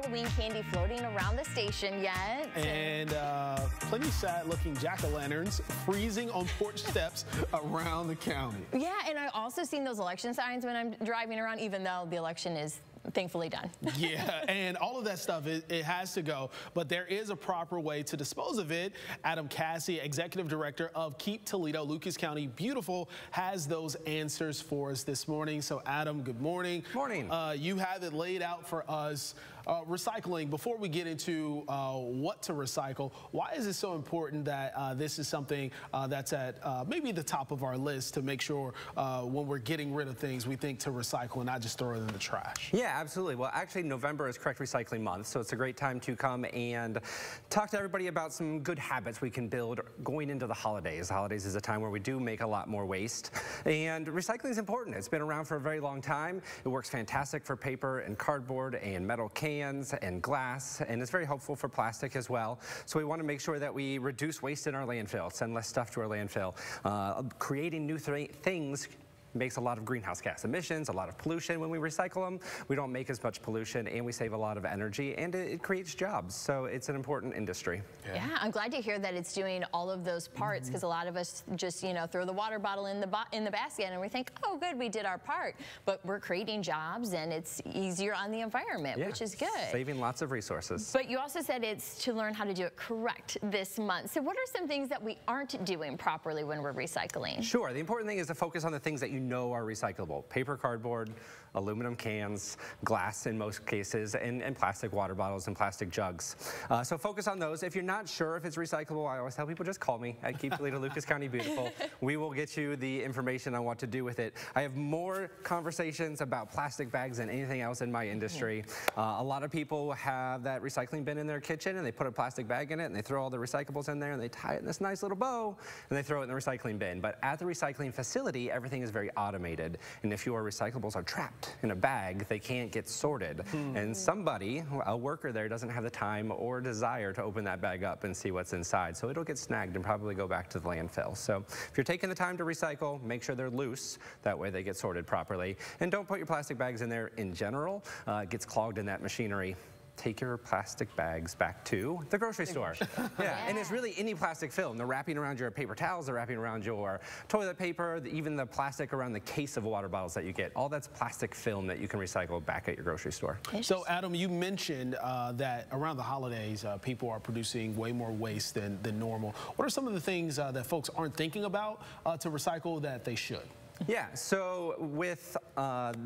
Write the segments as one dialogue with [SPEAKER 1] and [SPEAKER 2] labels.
[SPEAKER 1] Halloween candy floating around the station yet.
[SPEAKER 2] And plenty sad-looking jack-o'-lanterns freezing on porch steps around the county.
[SPEAKER 1] Yeah, and I also seen those election signs when I'm driving around, even though the election is thankfully done.
[SPEAKER 2] Yeah, and all of that stuff, it has to go, but there is a proper way to dispose of it. Adam Cassi, Executive Director of Keep Toledo, Lucas County Beautiful, has those answers for us this morning. So Adam, good morning.
[SPEAKER 3] Morning.
[SPEAKER 2] You have it laid out for us. Recycling, before we get into what to recycle, why is it so important that this is something that's at maybe the top of our list to make sure when we're getting rid of things, we think to recycle and not just throw it in the trash?
[SPEAKER 3] Yeah, absolutely. Well, actually, November is Correct Recycling Month, so it's a great time to come and talk to everybody about some good habits we can build going into the holidays. The holidays is a time where we do make a lot more waste, and recycling is important. It's been around for a very long time. It works fantastic for paper and cardboard and metal cans and glass, and it's very helpful for plastic as well. So we want to make sure that we reduce waste in our landfill, send less stuff to our landfill. Creating new things makes a lot of greenhouse gas emissions, a lot of pollution. When we recycle them, we don't make as much pollution, and we save a lot of energy, and it creates jobs. So it's an important industry.
[SPEAKER 1] Yeah, I'm glad to hear that it's doing all of those parts, because a lot of us just, you know, throw the water bottle in the basket and we think, oh, good, we did our part. But we're creating jobs, and it's easier on the environment, which is good.
[SPEAKER 3] Saving lots of resources.
[SPEAKER 1] But you also said it's to learn how to do it correct this month. So what are some things that we aren't doing properly when we're recycling?
[SPEAKER 3] Sure. The important thing is to focus on the things that you know are recyclable. Paper, cardboard, aluminum cans, glass in most cases, and plastic water bottles and plastic jugs. So focus on those. If you're not sure if it's recyclable, I always tell people just call me at Keep Toledo, Lucas County Beautiful. We will get you the information on what to do with it. I have more conversations about plastic bags than anything else in my industry. A lot of people have that recycling bin in their kitchen, and they put a plastic bag in it, and they throw all the recyclables in there, and they tie it in this nice little bow, and they throw it in the recycling bin. But at the recycling facility, everything is very automated, and if your recyclables are trapped in a bag, they can't get sorted. And somebody, a worker there, doesn't have the time or desire to open that bag up and see what's inside, so it'll get snagged and probably go back to the landfill. So if you're taking the time to recycle, make sure they're loose, that way they get sorted properly. And don't put your plastic bags in there in general. It gets clogged in that machinery. Take your plastic bags back to the grocery store. And it's really any plastic film. They're wrapping around your paper towels, they're wrapping around your toilet paper, even the plastic around the case of water bottles that you get. All that's plastic film that you can recycle back at your grocery store.
[SPEAKER 2] So Adam, you mentioned that around the holidays, people are producing way more waste than normal. What are some of the things that folks aren't thinking about to recycle that they should?
[SPEAKER 3] Yeah, so with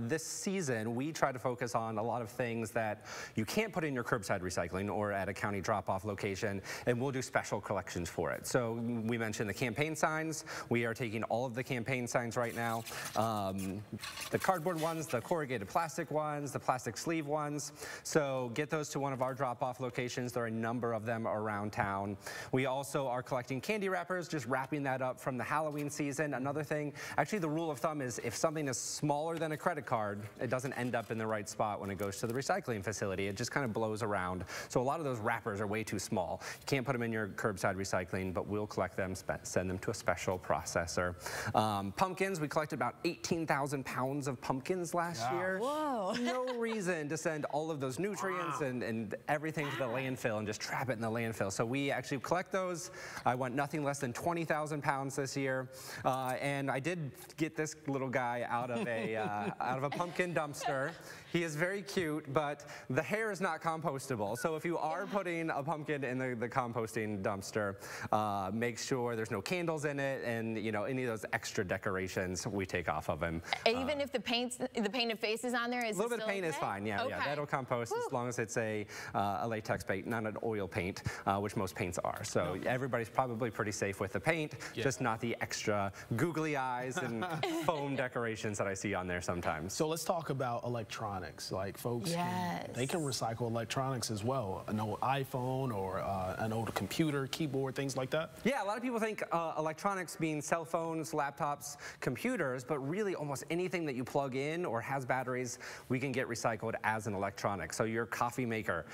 [SPEAKER 3] this season, we try to focus on a lot of things that you can't put in your curbside recycling or at a county drop-off location, and we'll do special collections for it. So we mentioned the campaign signs. We are taking all of the campaign signs right now. The cardboard ones, the corrugated plastic ones, the plastic sleeve ones. So get those to one of our drop-off locations. There are a number of them around town. We also are collecting candy wrappers, just wrapping that up from the Halloween season. Another thing, actually the rule of thumb is if something is smaller than a credit card, it doesn't end up in the right spot when it goes to the recycling facility. It just kind of blows around. So a lot of those wrappers are way too small. You can't put them in your curbside recycling, but we'll collect them, send them to a special processor. Pumpkins, we collected about 18,000 pounds of pumpkins last year.
[SPEAKER 1] Whoa.
[SPEAKER 3] No reason to send all of those nutrients and everything to the landfill and just trap it in the landfill. So we actually collect those. I want nothing less than 20,000 pounds this year. And I did get this little guy out of a pumpkin dumpster. He is very cute, but the hair is not compostable. So if you are putting a pumpkin in the composting dumpster, make sure there's no candles in it, and you know, any of those extra decorations we take off of him.
[SPEAKER 1] Even if the painted face is on there, is
[SPEAKER 3] a little bit of
[SPEAKER 1] okay?
[SPEAKER 3] paint is fine. Yeah, yeah, that'll compost as long as it's a latex paint, not an oil paint, which most paints are. So everybody's probably pretty safe with the paint, just not the extra googly eyes and foam decorations that I see on there sometimes.
[SPEAKER 2] So let's talk about electronics. Like folks, they can recycle electronics as well. An old iPhone or an old computer, keyboard, things like that.
[SPEAKER 3] Yeah, a lot of people think electronics mean cell phones, laptops, computers, but really almost anything that you plug in or has batteries, we can get recycled as an electronic. So your coffee maker,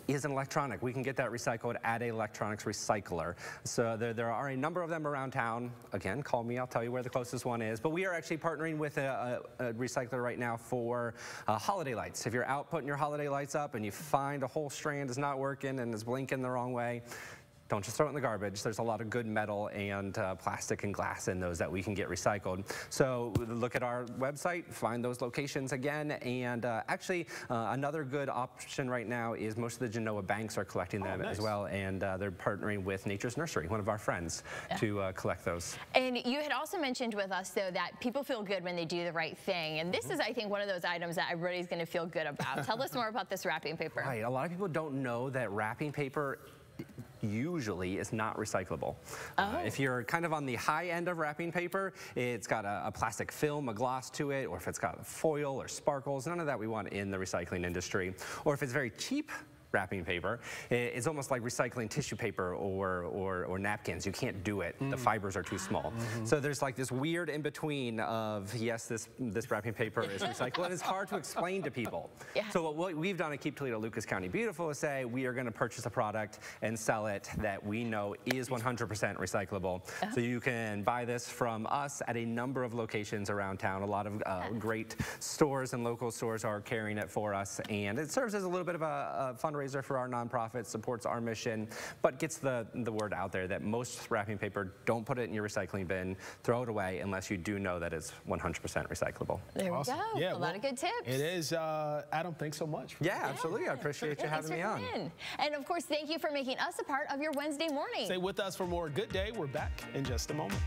[SPEAKER 3] is an electronic. We can get that recycled at an electronics recycler. So there are a number of them around town. Again, call me, I'll tell you where the closest one is. But we are actually partnering with a recycler right now for holiday lights. If you're out putting your holiday lights up and you find a whole strand is not working and is blinking the wrong way, don't just throw it in the garbage. There's a lot of good metal and plastic and glass in those that we can get recycled. So look at our website, find those locations again, and actually another good option right now is most of the Genoa banks are collecting them as well, and they're partnering with Nature's Nursery, one of our friends, to collect those.
[SPEAKER 1] And you had also mentioned with us, though, that people feel good when they do the right thing, and this is, I think, one of those items that everybody's going to feel good about. Tell us more about this wrapping paper.
[SPEAKER 3] Right, a lot of people don't know that wrapping paper usually is not recyclable. If you're kind of on the high end of wrapping paper, it's got a plastic film, a gloss to it, or if it's got foil or sparkles, none of that we want in the recycling industry. Or if it's very cheap wrapping paper, it's almost like recycling tissue paper or napkins. You can't do it. The fibers are too small. So there's like this weird in between of, yes, this wrapping paper is recyclable, and it's hard to explain to people. So what we've done at Keep Toledo Lucas County Beautiful is say we are going to purchase a product and sell it that we know is 100% recyclable. So you can buy this from us at a number of locations around town. A lot of great stores and local stores are carrying it for us, and it serves as a little bit of a fundraiser for our nonprofit, supports our mission, but gets the word out there that most wrapping paper, don't put it in your recycling bin, throw it away unless you do know that it's 100% recyclable.
[SPEAKER 1] There we go. Yeah, a lot of good tips.
[SPEAKER 2] It is. Adam, thanks so much.
[SPEAKER 3] Yeah, absolutely. I appreciate you having me on.
[SPEAKER 1] And of course, thank you for making us a part of your Wednesday morning.
[SPEAKER 2] Stay with us for more Good Day. We're back in just a moment.